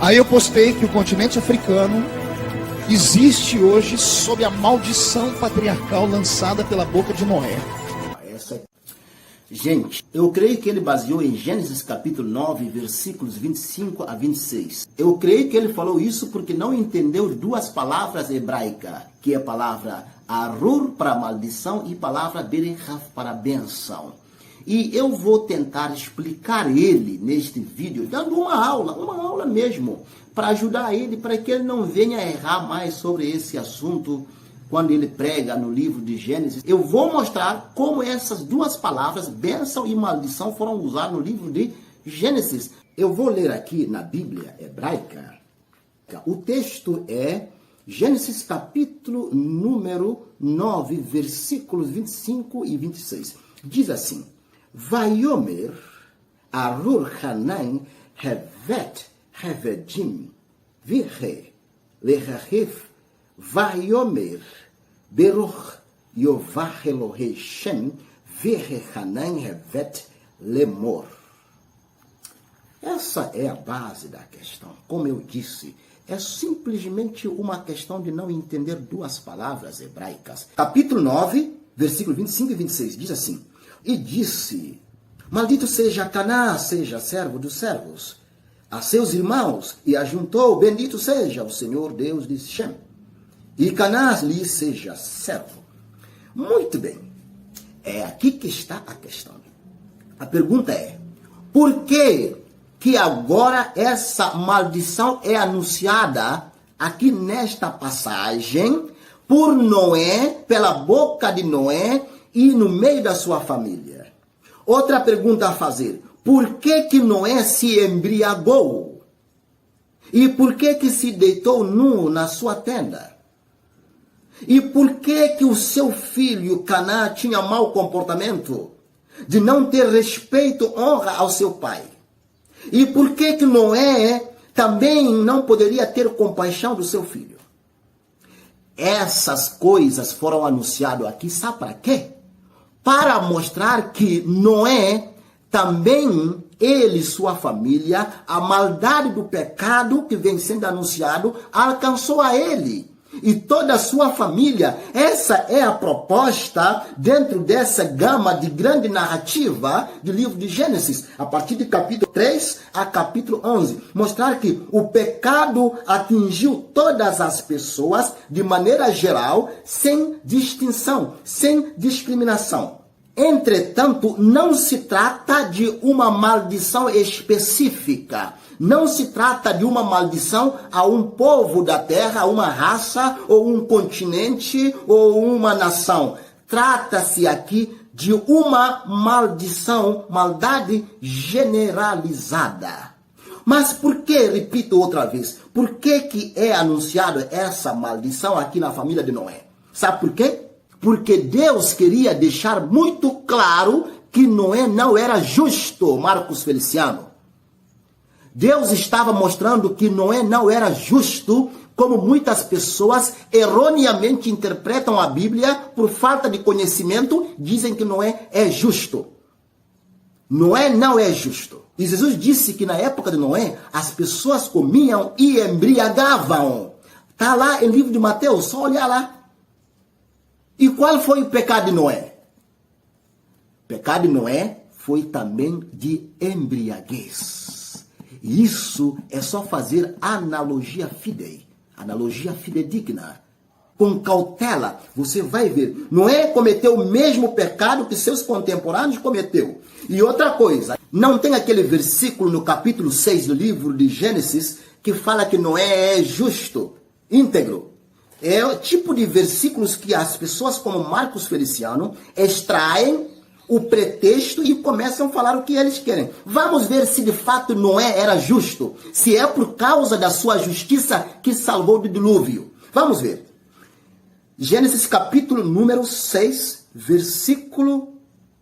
Aí eu postei que o continente africano existe hoje sob a maldição patriarcal lançada pela boca de Noé. Gente, eu creio que ele baseou em Gênesis capítulo 9, versículos 25 a 26. Eu creio que ele falou isso porque não entendeu duas palavras hebraicas, que é a palavra arur para maldição e a palavra berechaf para benção. E eu vou tentar explicar ele neste vídeo, dando uma aula mesmo, para ajudar ele, para que ele não venha errar mais sobre esse assunto quando ele prega no livro de Gênesis. Eu vou mostrar como essas duas palavras, bênção e maldição, foram usadas no livro de Gênesis. Eu vou ler aqui na Bíblia hebraica. O texto é Gênesis capítulo número 9, versículos 25 e 26. Diz assim: Vayomer arur hanan hevet hevedim virre lehachif Vayomer Beruch Yovah Elohei Shem Verechanan Hevet Lemor. Essa é a base da questão. Como eu disse, é simplesmente uma questão de não entender duas palavras hebraicas. Capítulo 9, versículo 25 e 26, diz assim: E disse, maldito seja Caná, seja servo dos servos, a seus irmãos, e ajuntou, bendito seja o Senhor Deus de Shem, e Caná lhe seja servo. Muito bem. É aqui que está a questão. A pergunta é, por que agora essa maldição é anunciada aqui nesta passagem por Noé, pela boca de Noé e no meio da sua família? Outra pergunta a fazer, por que Noé se embriagou? E por que se deitou nu na sua tenda? E por que o seu filho Caná tinha mau comportamento? De não ter respeito, honra ao seu pai. E por que Noé também não poderia ter compaixão do seu filho? Essas coisas foram anunciadas aqui, sabe para quê? Para mostrar que Noé também, ele e sua família, a maldade do pecado que vem sendo anunciado, alcançou a ele e toda a sua família. Essa é a proposta dentro dessa gama de grande narrativa do livro de Gênesis, a partir de capítulo 3 a capítulo 11. Mostrar que o pecado atingiu todas as pessoas de maneira geral, sem distinção, sem discriminação. Entretanto, não se trata de uma maldição específica. Não se trata de uma maldição a um povo da terra, a uma raça, ou um continente, ou uma nação. Trata-se aqui de uma maldição, maldade generalizada. Mas por que, repito outra vez, por que é anunciado essa maldição aqui na família de Noé? Sabe por quê? Porque Deus queria deixar muito claro que Noé não era justo, Marcos Feliciano. Deus estava mostrando que Noé não era justo, como muitas pessoas erroneamente interpretam a Bíblia por falta de conhecimento, dizem que Noé é justo. Noé não é justo. E Jesus disse que na época de Noé, as pessoas comiam e embriagavam. Está lá em livro de Mateus, só olhar lá. E qual foi o pecado de Noé? O pecado de Noé foi também de embriaguez. Isso é só fazer analogia fidei, analogia fidedigna. Com cautela, você vai ver. Noé cometeu o mesmo pecado que seus contemporâneos cometeu. E outra coisa, não tem aquele versículo no capítulo 6 do livro de Gênesis que fala que Noé é justo, íntegro. É o tipo de versículos que as pessoas como Marcos Feliciano extraem o pretexto e começam a falar o que eles querem. Vamos ver se de fato Noé era justo. Se é por causa da sua justiça que salvou do dilúvio. Vamos ver. Gênesis capítulo número 6, versículo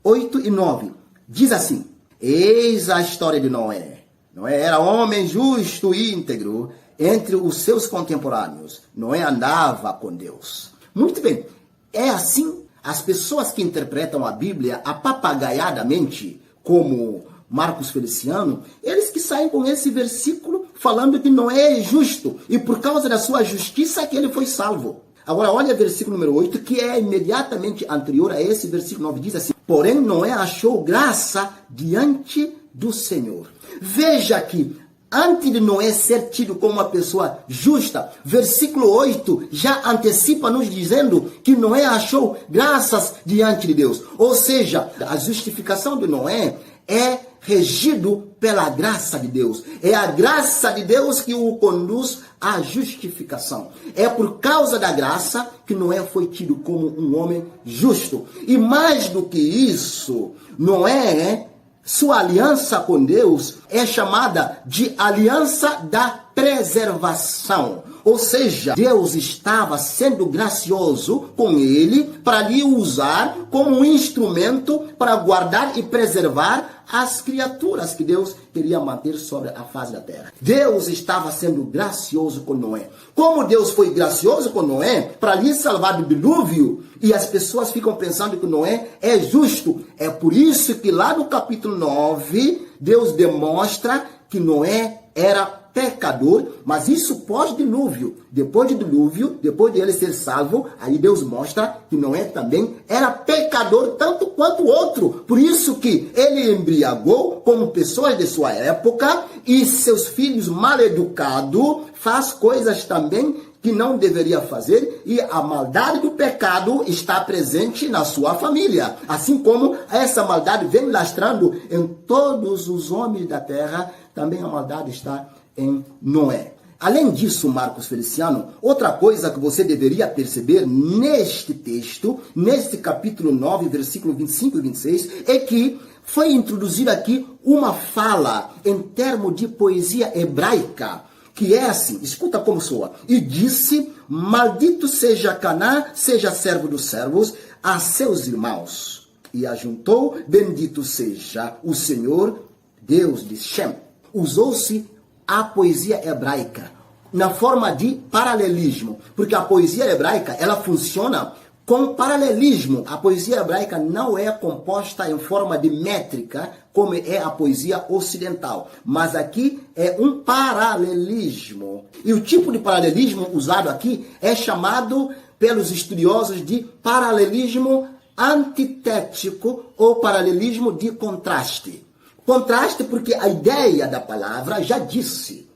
8 e 9. Diz assim: Eis a história de Noé. Noé era homem justo e íntegro entre os seus contemporâneos. Noé andava com Deus. Muito bem. É assim. As pessoas que interpretam a Bíblia apapagaiadamente, como Marcos Feliciano, eles que saem com esse versículo falando que Noé é justo. E por causa da sua justiça que ele foi salvo. Agora, olha o versículo número 8, que é imediatamente anterior a esse versículo 9. Diz assim: porém, Noé achou graça diante do Senhor. Veja que, antes de Noé ser tido como uma pessoa justa, versículo 8 já antecipa nos dizendo que Noé achou graças diante de Deus. Ou seja, a justificação de Noé é regido pela graça de Deus. É a graça de Deus que o conduz à justificação. É por causa da graça que Noé foi tido como um homem justo. E mais do que isso, Noé, sua aliança com Deus é chamada de aliança da preservação. Ou seja, Deus estava sendo gracioso com ele para lhe usar como um instrumento para guardar e preservar as criaturas que Deus queria manter sobre a face da terra. Deus estava sendo gracioso com Noé. Como Deus foi gracioso com Noé para lhe salvar do dilúvio, e as pessoas ficam pensando que Noé é justo. É por isso que lá no capítulo 9, Deus demonstra que Noé era pecador, mas isso pós-dilúvio. Depois do dilúvio, depois de ele ser salvo, aí Deus mostra que Noé também era pecador tanto quanto o outro. Por isso que ele embriagou como pessoas de sua época, e seus filhos mal educados faz coisas também que não deveria fazer, e a maldade do pecado está presente na sua família. Assim como essa maldade vem lastrando em todos os homens da terra, também a maldade está em Noé. Além disso, Marcos Feliciano, outra coisa que você deveria perceber neste texto, neste capítulo 9, versículo 25 e 26, é que foi introduzida aqui uma fala em termos de poesia hebraica, que é assim, escuta como soa: e disse, maldito seja Canaã, seja servo dos servos, a seus irmãos. E ajuntou, bendito seja o Senhor, Deus de Shem. Usou-se a poesia hebraica na forma de paralelismo, porque a poesia hebraica, ela funciona com paralelismo. A poesia hebraica não é composta em forma de métrica, como é a poesia ocidental, mas aqui é um paralelismo. E o tipo de paralelismo usado aqui é chamado pelos estudiosos de paralelismo antitético ou paralelismo de contraste. Contraste porque a ideia da palavra já disse.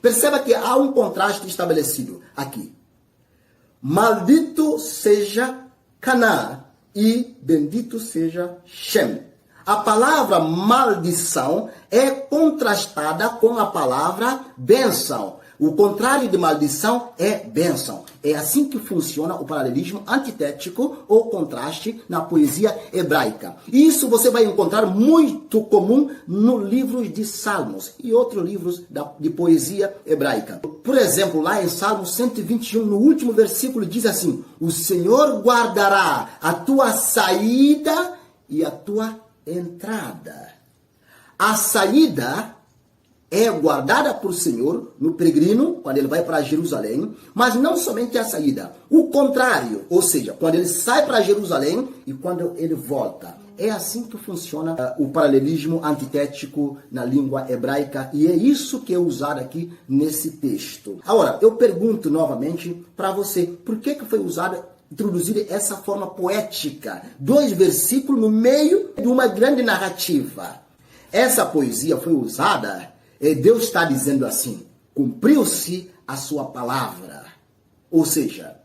Perceba que há um contraste estabelecido aqui. Maldito seja Canaã e bendito seja Shem. A palavra maldição é contrastada com a palavra bênção. O contrário de maldição é bênção. É assim que funciona o paralelismo antitético ou contraste na poesia hebraica. Isso você vai encontrar muito comum no livro de Salmos e outros livros de poesia hebraica. Por exemplo, lá em Salmo 121, no último versículo, diz assim: o Senhor guardará a tua saída e a tua entrada. A saída é guardada por Senhor no peregrino, quando ele vai para Jerusalém, mas não somente a saída. O contrário, ou seja, quando ele sai para Jerusalém e quando ele volta. É assim que funciona o paralelismo antitético na língua hebraica, e é isso que é usado aqui nesse texto. Agora, eu pergunto novamente para você, por que foi introduzida essa forma poética? 2 versículos no meio de uma grande narrativa. Essa poesia foi usada. Deus está dizendo assim: cumpriu-se a sua palavra. Ou seja,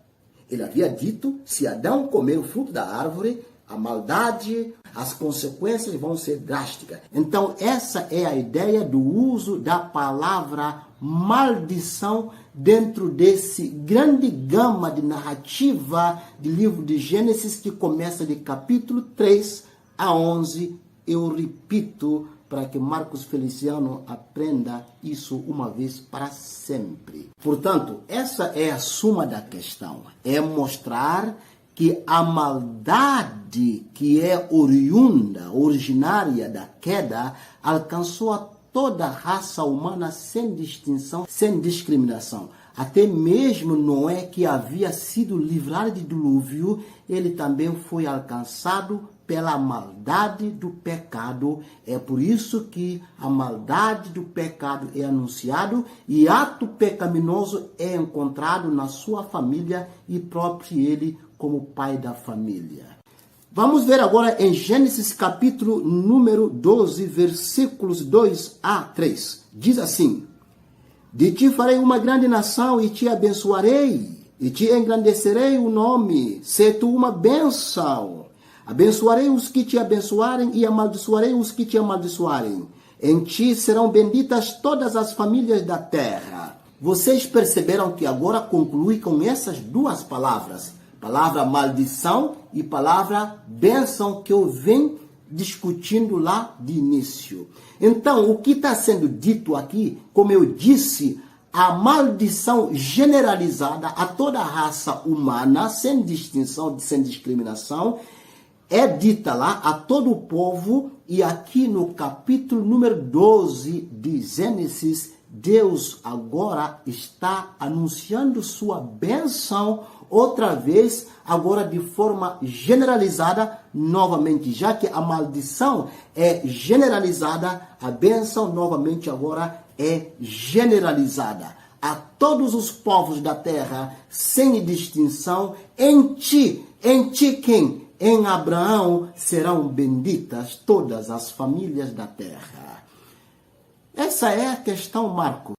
ele havia dito, se Adão comer o fruto da árvore, a maldade, as consequências vão ser drásticas. Então, essa é a ideia do uso da palavra maldição dentro desse grande gama de narrativa do livro de Gênesis, que começa de capítulo 3 a 11. Eu repito, para que Marcos Feliciano aprenda isso uma vez para sempre. Portanto, essa é a suma da questão. É mostrar que a maldade que é originária da queda, alcançou a toda a raça humana sem distinção, sem discriminação. Até mesmo Noé, que havia sido livrado de dilúvio, ele também foi alcançado pela maldade do pecado. É por isso que a maldade do pecado é anunciado e ato pecaminoso é encontrado na sua família e próprio ele como pai da família. Vamos ver agora em Gênesis capítulo número 12, versículos 2 a 3. Diz assim: de ti farei uma grande nação e te abençoarei, e te engrandecerei o nome, se tu uma bênção. Abençoarei os que te abençoarem e amaldiçoarei os que te amaldiçoarem. Em ti serão benditas todas as famílias da terra. Vocês perceberam que agora conclui com essas duas palavras, palavra maldição e palavra bênção, que eu venho discutindo lá de início. Então, o que está sendo dito aqui, como eu disse, a maldição generalizada a toda a raça humana, sem distinção, sem discriminação, é dita lá a todo o povo. E aqui no capítulo número 12 de Gênesis, Deus agora está anunciando sua bênção outra vez, agora de forma generalizada novamente. Já que a maldição é generalizada, a bênção novamente agora é generalizada. A todos os povos da terra, sem distinção, em ti quem? Em Abraão serão benditas todas as famílias da terra. Essa é a questão, Marco.